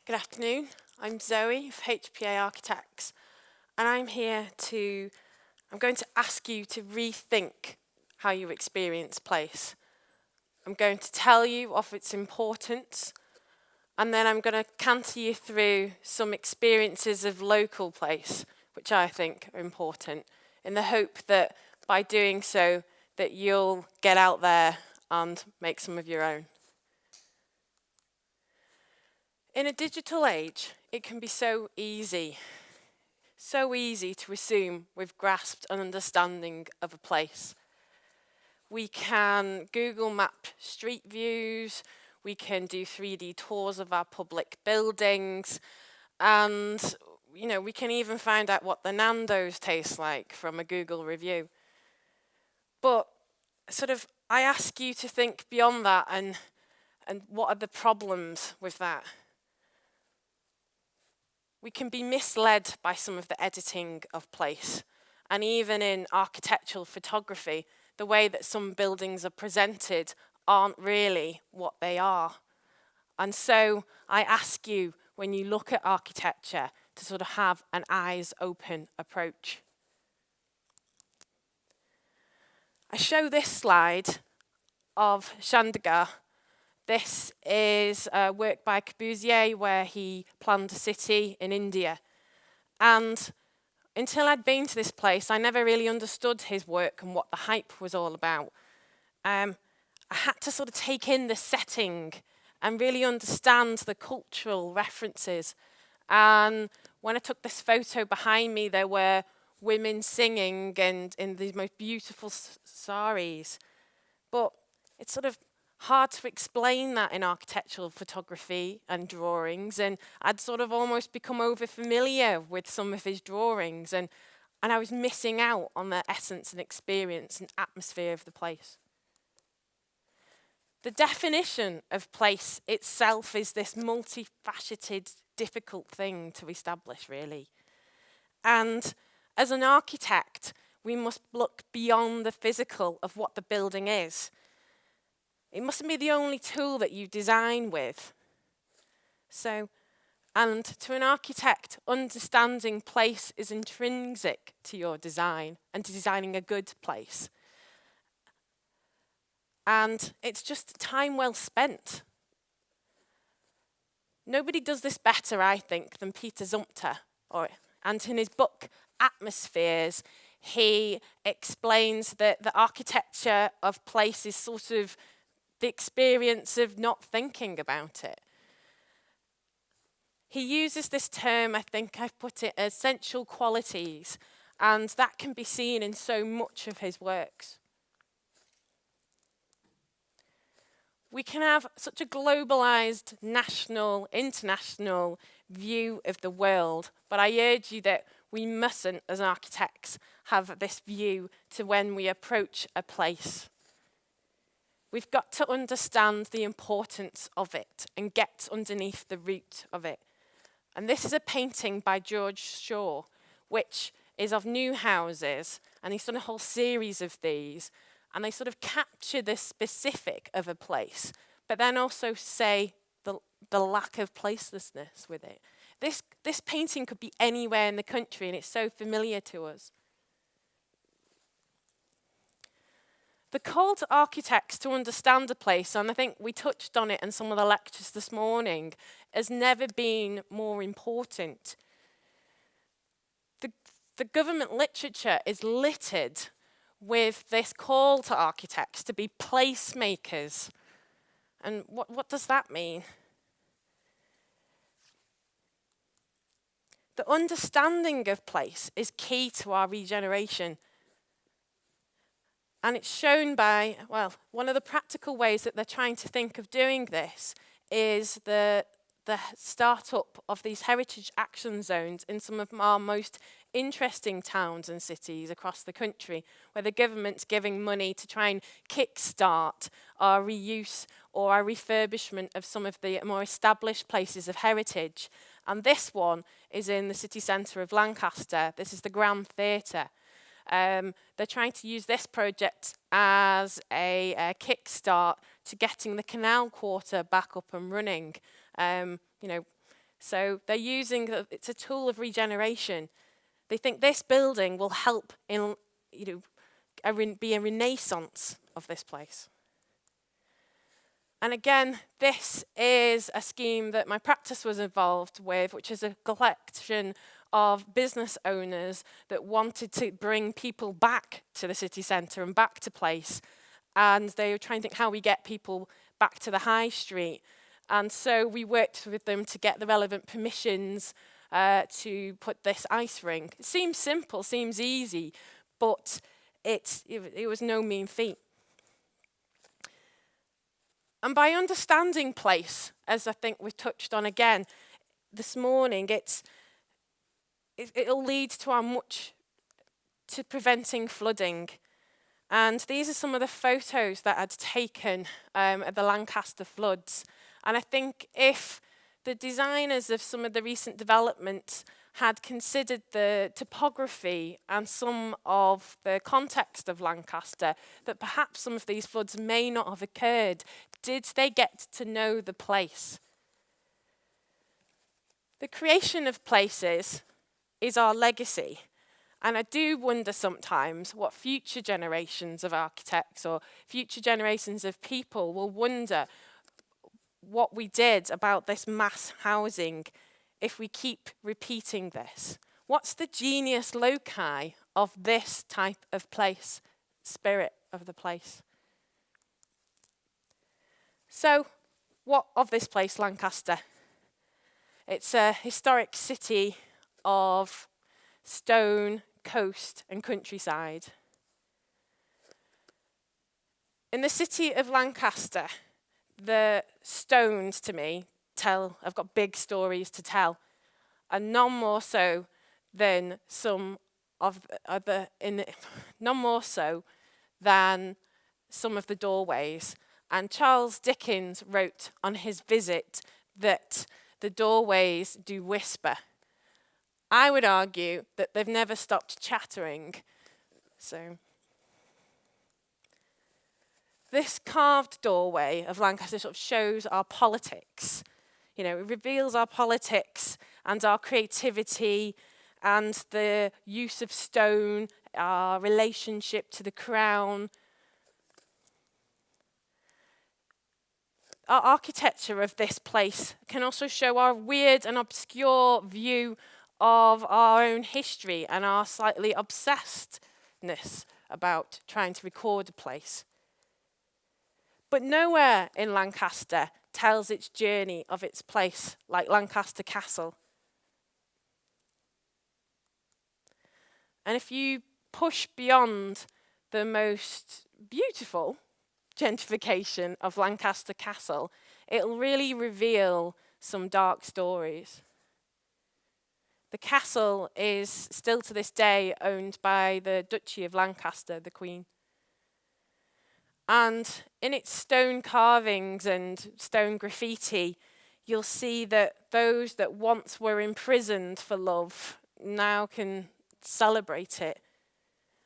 Good afternoon, I'm Zoe of HPA Architects, and I'm going to ask you to rethink how you experience place. I'm going to tell you of its importance, and then I'm going to canter you through some experiences of local place, which I think are important, in the hope that by doing so, that you'll get out there and make some of your own. In a digital age, it can be so easy to assume we've grasped an understanding of a place. We can Google map street views, we can do 3D tours of our public buildings, and we can even find out what the Nando's taste like from a Google review. But I ask you to think beyond that and what are the problems with that? We can be misled by some of the editing of place, and even in architectural photography, the way that some buildings are presented aren't really what they are. And so I ask you, when you look at architecture, to have an eyes open approach. I show this slide of Chandigarh. This is work by Corbusier where he planned a city in India. And until I'd been to this place, I never really understood his work and what the hype was all about. I had to take in the setting and really understand the cultural references. And when I took this photo behind me, there were women singing and in these most beautiful saris. But it's hard to explain that in architectural photography and drawings, and I'd almost become over familiar with some of his drawings, and I was missing out on the essence and experience and atmosphere of the place. The definition of place itself is this multifaceted, difficult thing to establish, really. And as an architect, we must look beyond the physical of what the building is. It mustn't be the only tool that you design with. And to an architect, understanding place is intrinsic to your design and to designing a good place. And it's just time well spent. Nobody does this better, I think, than Peter Zumthor. And in his book, Atmospheres, he explains that the architecture of place is the experience of not thinking about it. He uses this term, I think I've put it, essential qualities, and that can be seen in so much of his works. We can have such a globalized national, international view of the world, but I urge you that we mustn't, as architects, have this view to when we approach a place. We've got to understand the importance of it and get underneath the root of it. And this is a painting by George Shaw, which is of new houses, and he's done a whole series of these, and they capture the specific of a place, but then also say the lack of placelessness with it. This painting could be anywhere in the country, and it's so familiar to us. The call to architects to understand a place, and I think we touched on it in some of the lectures this morning, has never been more important. The government literature is littered with this call to architects to be placemakers. And what does that mean? The understanding of place is key to our regeneration. And it's shown by, one of the practical ways that they're trying to think of doing this is the start-up of these heritage action zones in some of our most interesting towns and cities across the country, where the government's giving money to try and kickstart our reuse or our refurbishment of some of the more established places of heritage. And this one is in the city centre of Lancaster. This is the Grand Theatre. They're trying to use this project as a kickstart to getting the canal quarter back up and running. So they're using it's a tool of regeneration. They think this building will help in, be a renaissance of this place. And again, this is a scheme that my practice was involved with, which is a collection of business owners that wanted to bring people back to the city centre and back to place. And they were trying to think how we get people back to the high street. And so we worked with them to get the relevant permissions to put this ice rink. It seems simple, seems easy, but it was no mean feat. And by understanding place, as I think we touched on again this morning, it'll lead to preventing flooding. And these are some of the photos that I'd taken at the Lancaster Floods. And I think if the designers of some of the recent developments had considered the topography and some of the context of Lancaster, that perhaps some of these floods may not have occurred. Did they get to know the place? The creation of places is our legacy. And I do wonder sometimes what future generations of architects or future generations of people will wonder what we did about this mass housing if we keep repeating this. What's the genius loci of this type of place, spirit of the place? So, what of this place, Lancaster? It's a historic city of stone, coast and countryside. In the city of Lancaster, the stones to me I've got big stories to tell, and none more so than some of the doorways. And Charles Dickens wrote on his visit that the doorways do whisper. I would argue that they've never stopped chattering. So this carved doorway of Lancaster sort of shows our politics. It reveals our politics and our creativity and the use of stone, our relationship to the crown. Our architecture of this place can also show our weird and obscure view of our own history and our slightly obsessedness about trying to record a place. But nowhere in Lancaster tells its journey of its place like Lancaster Castle. And if you push beyond the most beautiful gentrification of Lancaster Castle, it'll really reveal some dark stories. The castle is still to this day owned by the Duchy of Lancaster, the Queen. And in its stone carvings and stone graffiti, you'll see that those that once were imprisoned for love now can celebrate it.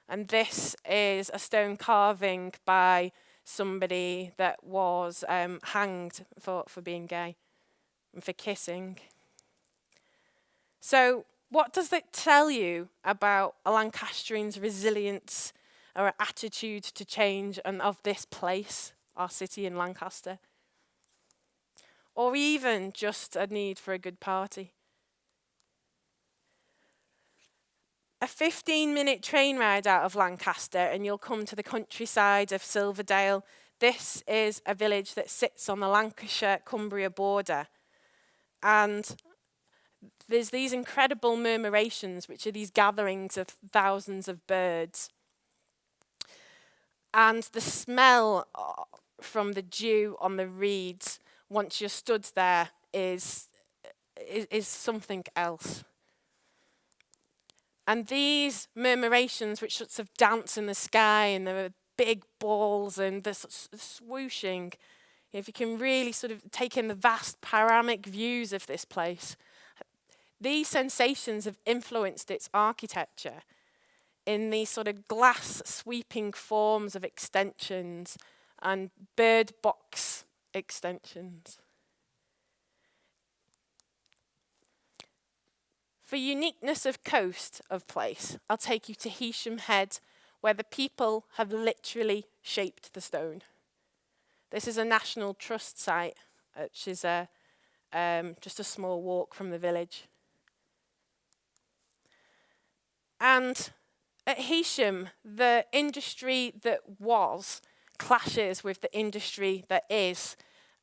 And this is a stone carving by somebody that was hanged for being gay and for kissing. So what does it tell you about a Lancastrian's resilience or attitude to change and of this place, our city in Lancaster? Or even just a need for a good party? A 15-minute train ride out of Lancaster and you'll come to the countryside of Silverdale. This is a village that sits on the Lancashire-Cumbria border. And there's these incredible murmurations, which are these gatherings of thousands of birds. And the smell from the dew on the reeds, once you're stood there, is something else. And these murmurations, which sorts of dance in the sky, and there are big balls and the swooshing, if you can really sort of take in the vast panoramic views of this place, these sensations have influenced its architecture in these sort of glass sweeping forms of extensions and bird box extensions. For uniqueness of coast of place, I'll take you to Hooton Head, where the people have literally shaped the stone. This is a National Trust site, which is just a small walk from the village. And at Hooton, the industry that was clashes with the industry that is.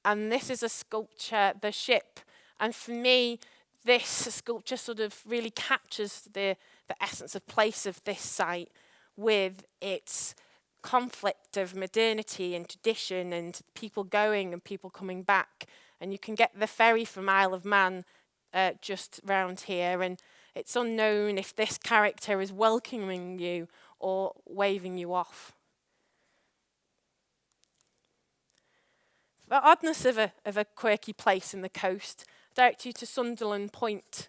And this is a sculpture, The Ship. And for me, this sculpture sort of really captures the essence of place of this site with its conflict of modernity and tradition and people going and people coming back. And you can get the ferry from Isle of Man just round here, and it's unknown if this character is welcoming you or waving you off. The oddness of a quirky place in the coast, I direct you to Sunderland Point.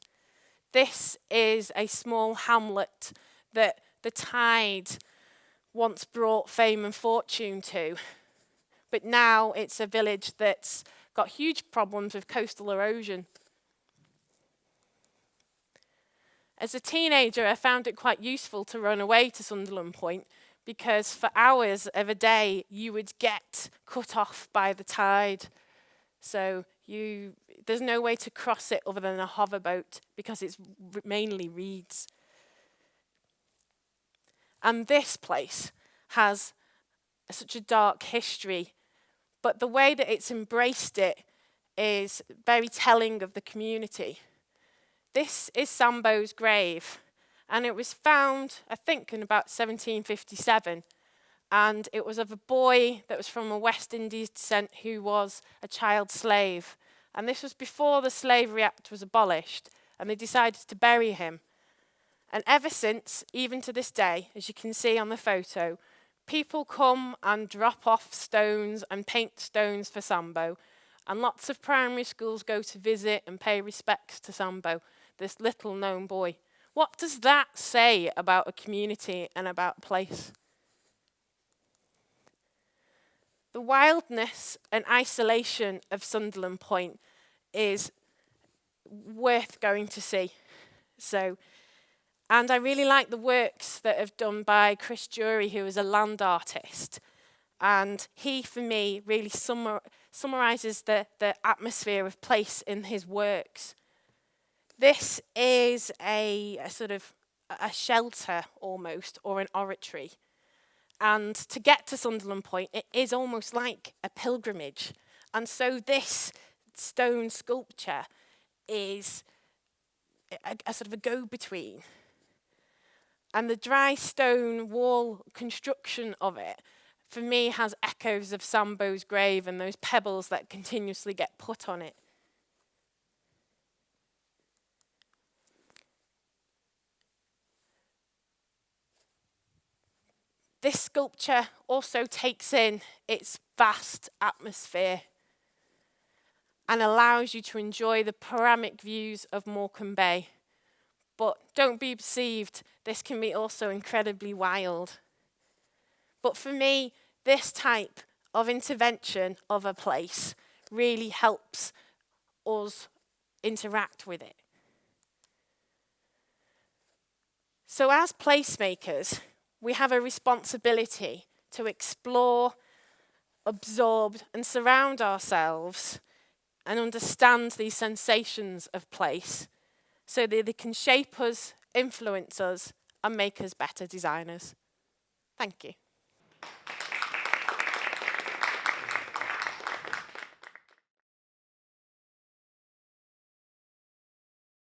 This is a small hamlet that the tide once brought fame and fortune to, but now it's a village that's got huge problems with coastal erosion. As a teenager, I found it quite useful to run away to Sunderland Point because for hours of a day you would get cut off by the tide. So there's no way to cross it other than a hoverboat because it's mainly reeds. And this place has such a dark history, but the way that it's embraced it is very telling of the community. This is Sambo's grave, and it was found, I think, in about 1757, and it was of a boy that was from a West Indies descent who was a child slave. And this was before the Slavery Act was abolished, and they decided to bury him. And ever since, even to this day, as you can see on the photo, people come and drop off stones and paint stones for Sambo, and lots of primary schools go to visit and pay respects to Sambo, this little known boy. What does that say about a community and about a place? The wildness and isolation of Sunderland Point is worth going to see. And I really like the works that have done by Chris Jury, who is a land artist. And he, for me, really summarises the atmosphere of place in his works. This is a sort of a shelter almost, or an oratory. And to get to Sunderland Point, it is almost like a pilgrimage. And so this stone sculpture is a sort of a go-between. And the dry stone wall construction of it, for me, has echoes of Sambo's grave and those pebbles that continuously get put on it. This sculpture also takes in its vast atmosphere and allows you to enjoy the panoramic views of Morecambe Bay. But don't be deceived, this can be also incredibly wild. But for me, this type of intervention of a place really helps us interact with it. So as placemakers, we have a responsibility to explore, absorb, and surround ourselves and understand these sensations of place so that they can shape us, influence us, and make us better designers. Thank you.